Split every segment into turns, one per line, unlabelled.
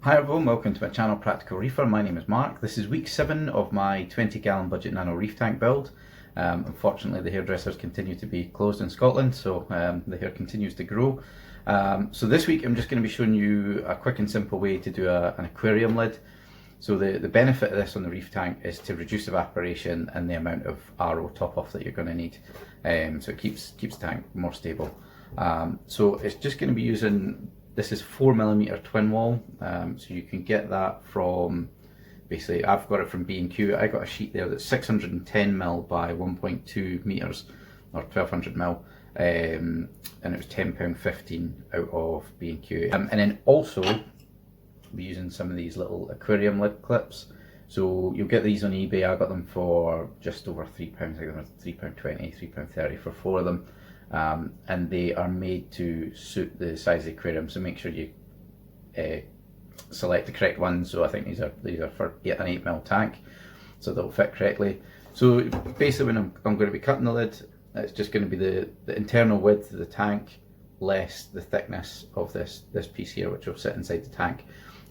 Hi everyone, welcome to my channel Practical Reefer. My name is Mark. This is week 7 of my 20-gallon budget Nano Reef tank build. Unfortunately the hairdressers continue to be closed in Scotland, so the hair continues to grow. So this week I'm just going to be showing you a quick and simple way to do an aquarium lid. So the benefit of this on the reef tank is to reduce evaporation and the amount of RO top off that you're going to need. So it keeps the tank more stable. So it's just going to be using, this is 4mm Twinwall, so you can get that from, basically I've got it from B&Q. I got a sheet there that's 610mm by 1.2 meters or 1200mm, and it was £10.15 out of B&Q. And then also I'll be using some of these little aquarium lid clips. So you'll get these on eBay. I got them for just over £3, I think they were £3.20, £3.30 for 4 of them. And they are made to suit the size of the aquarium, so make sure you select the correct ones. So I think these are for an 8mm tank, so they'll fit correctly. So basically when I'm going to be cutting the lid, it's just going to be the internal width of the tank less the thickness of this piece here, which will sit inside the tank,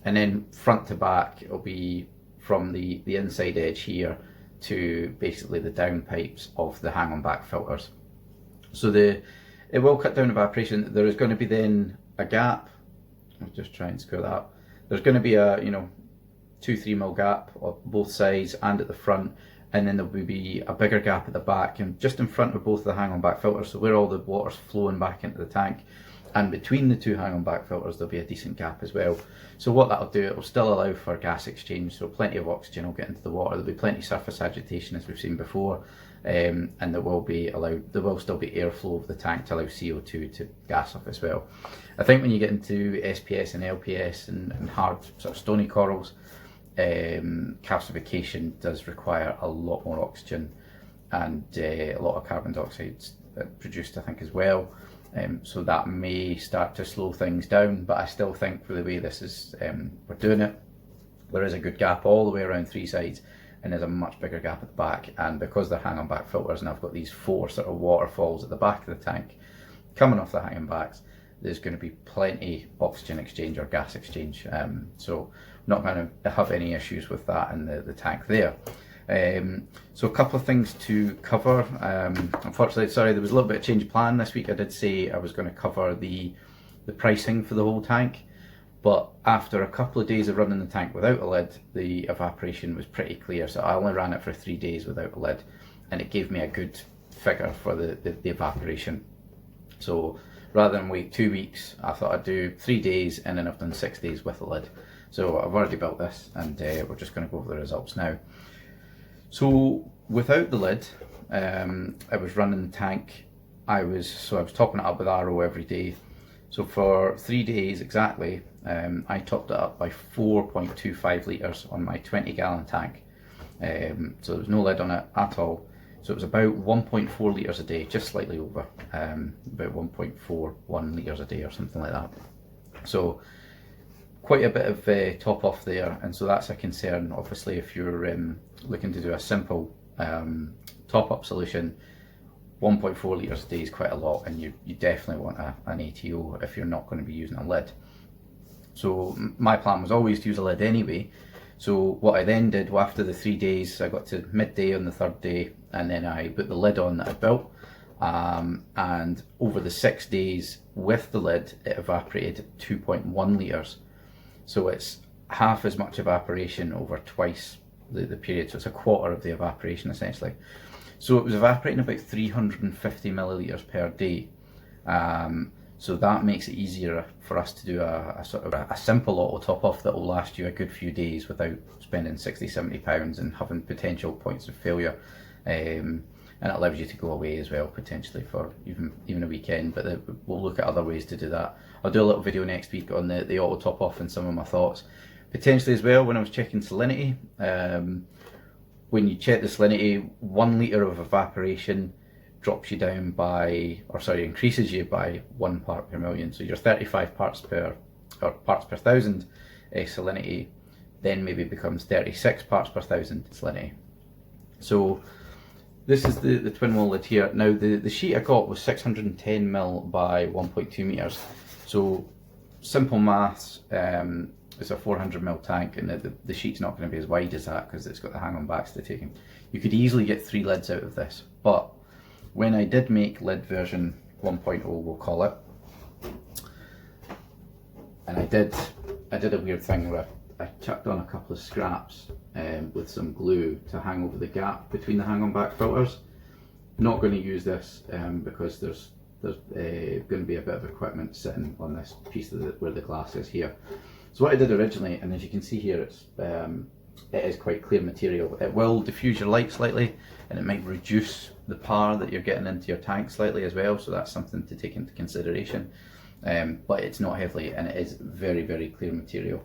and then front to back it'll be from the inside edge here to basically the down pipes of the hang-on back filters. So it will cut down evaporation. There is going to be then a gap. I'll just try and square that up. There's going to be a 2-3mm gap on both sides and at the front, and then there will be a bigger gap at the back and just in front of both the hang-on back filters, so where all the water's flowing back into the tank. And between the two hang-on back filters there'll be a decent gap as well. So what that'll do, it will still allow for gas exchange, so plenty of oxygen will get into the water. There'll be plenty of surface agitation as we've seen before, and there will still be airflow of the tank to allow CO2 to gas off as well. I think when you get into SPS and LPS and hard sort of stony corals, calcification does require a lot more oxygen and a lot of carbon dioxide produced, I think, as well. So that may start to slow things down, but I still think for the way this is, we're doing it, there is a good gap all the way around 3 sides, and there's a much bigger gap at the back. And because they're hang-on back filters, and I've got these 4 sort of waterfalls at the back of the tank coming off the hanging backs, there's going to be plenty oxygen exchange or gas exchange. So I'm not going to have any issues with that in the tank there. So a couple of things to cover. Unfortunately, sorry, there was a little bit of change of plan this week. I did say I was going to cover the pricing for the whole tank, but after a couple of days of running the tank without a lid, the evaporation was pretty clear. So I only ran it for 3 days without a lid, and it gave me a good figure for the evaporation. So rather than wait 2 weeks, I thought I'd do 3 days, and then I've done 6 days with a lid. So I've already built this, and we're just going to go over the results now. So without the lid, I was running the tank. I was topping it up with RO every day. So for 3 days exactly, I topped it up by 4.25 litres on my 20-gallon tank. So there was no lid on it at all. So it was about 1.4 litres a day, just slightly over, about 1.41 litres a day or something like that. So quite a bit of top off there, and so that's a concern. Obviously, if you're looking to do a simple top up solution, 1.4 litres a day is quite a lot, and you definitely want an ATO if you're not going to be using a lid. So my plan was always to use a lid anyway. So what I then did, well, after the 3 days, I got to midday on the 3rd day, and then I put the lid on that I built, and over the 6 days with the lid, it evaporated 2.1 litres. So it's half as much evaporation over twice the period, so it's a quarter of the evaporation essentially. So it was evaporating about 350 millilitres per day. So that makes it easier for us to do a sort of a simple auto top off that will last you a good few days without spending £60–70 and having potential points of failure. And it allows you to go away as well, potentially for even a weekend, but we'll look at other ways to do that. I'll do a little video next week on the auto top off and some of my thoughts. Potentially as well, when I was checking salinity, when you check the salinity, 1 litre of evaporation drops you down by, increases you by 1 part per million. So your 35 parts per thousand salinity then maybe becomes 36 parts per thousand salinity. So this is the Twinwall lid here. Now the sheet I got was 610mm by 1.2 meters. So simple maths, it's a 400 ml tank, and the sheet's not going to be as wide as that because it's got the hang-on backs to take in. You could easily get 3 lids out of this, but when I did make lid version 1.0, we'll call it, and I did a weird thing where I chucked on a couple of scraps with some glue to hang over the gap between the hang-on back filters. Not going to use this because there's going to be a bit of equipment sitting on this piece of where the glass is here. So what I did originally, and as you can see here, it is quite clear material. It will diffuse your light slightly, and it might reduce the power that you're getting into your tank slightly as well, so that's something to take into consideration. But it's not heavily, and it is very, very clear material.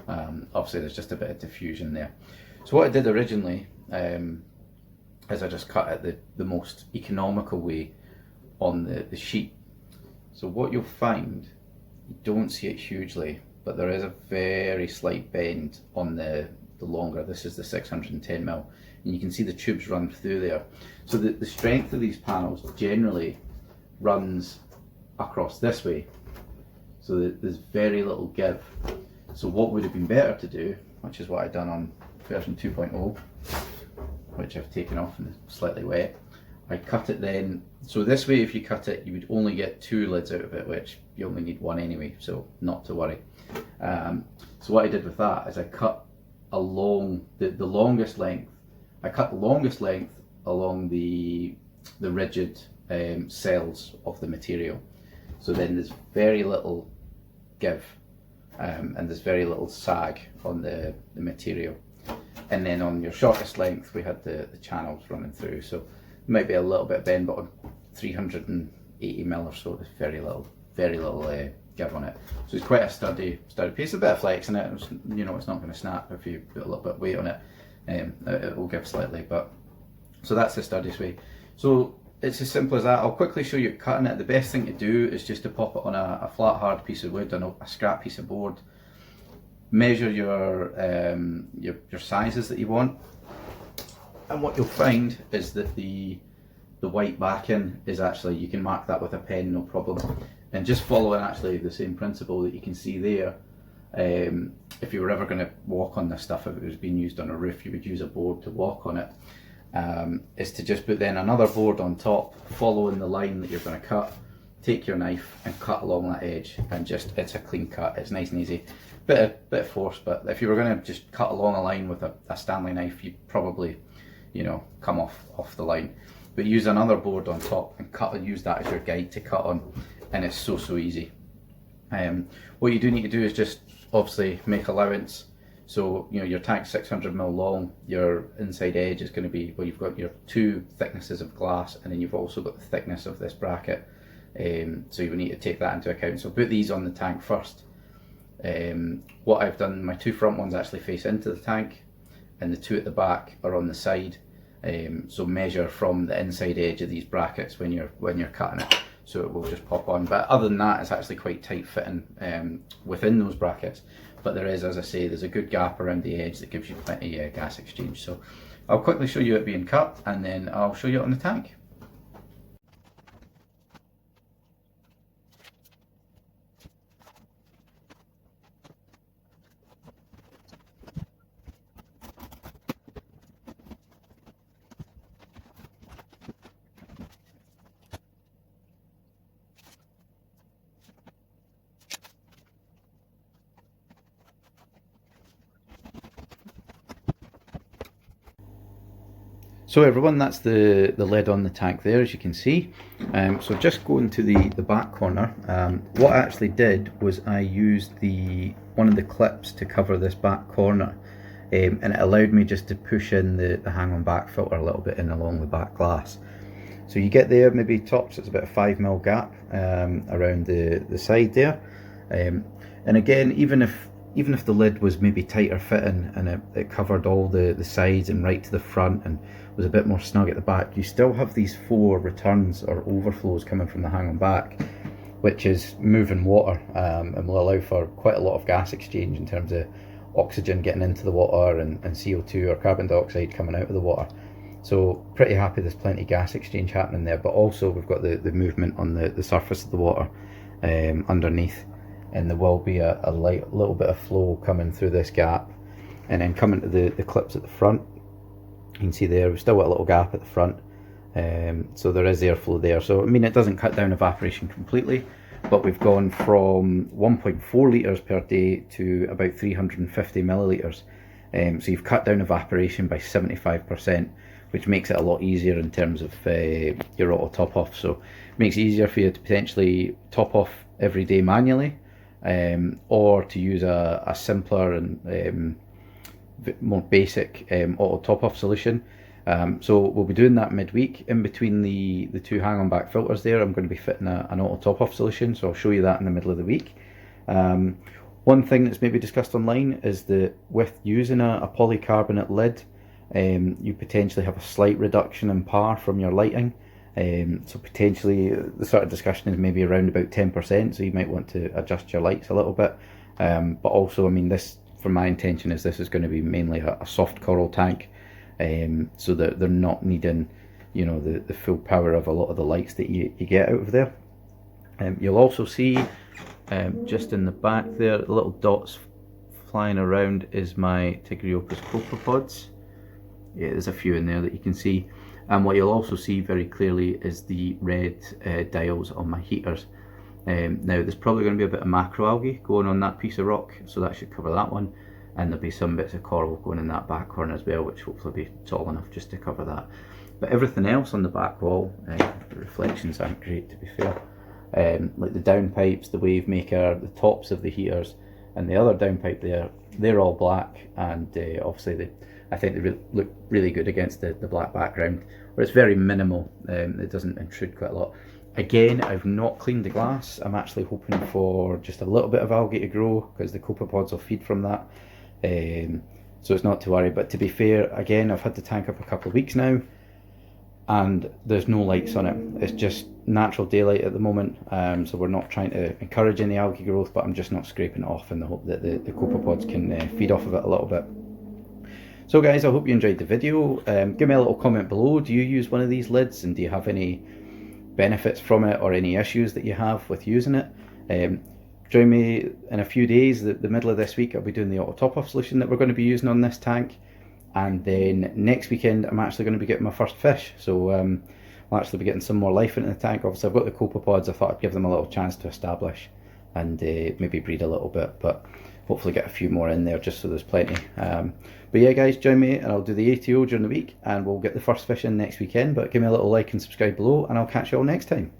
Obviously there's just a bit of diffusion there. So what I did originally is I just cut it the most economical way on the sheet. So what you'll find, you don't see it hugely, but there is a very slight bend on the longer. This is the 610mm, and you can see the tubes run through there. So the strength of these panels generally runs across this way, so that there's very little give. So what would have been better to do, which is what I've done on version 2.0, which I've taken off and it's slightly wet, I cut it then. So this way, if you cut it, you would only get 2 lids out of it, which you only need 1 anyway, so not to worry. So what I did with that is I cut along the longest length. I cut the longest length along the rigid cells of the material. So then there's very little give, and there's very little sag on the material. And then on your shortest length, we had the channels running through. So might be a little bit bend, but on 380mm or so, there's very little give on it. So it's quite a sturdy piece. A bit of flex in it. It's, you know, it's not going to snap if you put a little bit of weight on it. It will give slightly, but so that's the sturdiest way. So it's as simple as that. I'll quickly show you cutting it. The best thing to do is just to pop it on a flat hard piece of wood and a scrap piece of board. Measure your sizes that you want, and what you'll find is that the white backing is actually, you can mark that with a pen, no problem. And just following actually the same principle that you can see there, if you were ever going to walk on this stuff, if it was being used on a roof, you would use a board to walk on it, is to just put then another board on top, following the line that you're going to cut, take your knife and cut along that edge, and just, it's a clean cut, it's nice and easy. Bit of force, but if you were going to just cut along a line with a Stanley knife, you'd probably, you know, come off the line. But use another board on top and cut, and use that as your guide to cut on, and it's so easy. What you do need to do is just obviously make allowance. So, you know, your tank's 600mm long, your inside edge is going to be, well, you've got your 2 thicknesses of glass, and then you've also got the thickness of this bracket. So you will need to take that into account. So put these on the tank first. What I've done, my 2 front ones actually face into the tank, and the 2 at the back are on the side. So measure from the inside edge of these brackets when you're cutting it, so it will just pop on. But other than that, it's actually quite tight fitting within those brackets. But there is, as I say, there's a good gap around the edge that gives you plenty gas exchange. So I'll quickly show you it being cut, and then I'll show you it on the tank. So everyone, that's the lid on the tank there, as you can see. So just going to the back corner, what I actually did was I used one of the clips to cover this back corner, and it allowed me just to push in the hang-on back filter a little bit in along the back glass. So you get there, maybe tops, it's about a 5mm gap around the side there. And again, even if the lid was maybe tighter fitting and it covered all the sides and right to the front and was a bit more snug at the back, you still have these 4 returns or overflows coming from the hang-on back, which is moving water, and will allow for quite a lot of gas exchange in terms of oxygen getting into the water and CO2 or carbon dioxide coming out of the water. So pretty happy there's plenty of gas exchange happening there, but also we've got the movement on the surface of the water underneath. and there will be a little bit of flow coming through this gap, and then coming to the clips at the front. You can see there we've still got a little gap at the front, so there is airflow there. So I mean, it doesn't cut down evaporation completely, but we've gone from 1.4 litres per day to about 350 millilitres. So you've cut down evaporation by 75%, which makes it a lot easier in terms of your auto top off. So it makes it easier for you to potentially top off every day manually, or to use a simpler and more basic auto top off solution. So we'll be doing that midweek. In between the two hang on back filters there, I'm going to be fitting an auto top off solution, so I'll show you that in the middle of the week. One thing that's maybe discussed online is that with using a polycarbonate lid, you potentially have a slight reduction in power from your lighting. So potentially the sort of discussion is maybe around about 10%, so you might want to adjust your lights a little bit. But also, I mean, this, for my intention, is this is going to be mainly a soft coral tank, so that they're not needing, you know, the full power of a lot of the lights that you get out of there. You'll also see just in the back there, the little dots flying around is my Tigriopus copepods. Yeah, there's a few in there that you can see. And what you'll also see very clearly is the red dials on my heaters. Now there's probably going to be a bit of macroalgae going on that piece of rock, so that should cover that one. And there'll be some bits of coral going in that back corner as well, which hopefully be tall enough just to cover that. But everything else on the back wall, the reflections aren't great, to be fair. Like the downpipes, the wave maker, the tops of the heaters, and the other downpipe there, they're all black, and obviously I think they look really good against the black background, where it's very minimal. It doesn't intrude quite a lot. Again, I've not cleaned the glass. I'm actually hoping for just a little bit of algae to grow, because the copepods will feed from that. So it's not to worry. But to be fair, again, I've had the tank up a couple of weeks now, and there's no lights on it. It's just natural daylight at the moment, so we're not trying to encourage any algae growth, but I'm just not scraping it off in the hope that the copepods can feed off of it a little bit. So guys, I hope you enjoyed the video. Give me a little comment below. Do you use one of these lids, and do you have any benefits from it or any issues that you have with using it? Join me in a few days, the middle of this week. I'll be doing the auto top off solution that we're going to be using on this tank, and then next weekend I'm actually going to be getting my first fish. So I'll actually be getting some more life into the tank. Obviously I've got the copepods. I thought I'd give them a little chance to establish and maybe breed a little bit, but hopefully get a few more in there just so there's plenty. But yeah guys, join me and I'll do the ATO during the week, and we'll get the first fish in next weekend. But give me a little like and subscribe below, and I'll catch you all next time.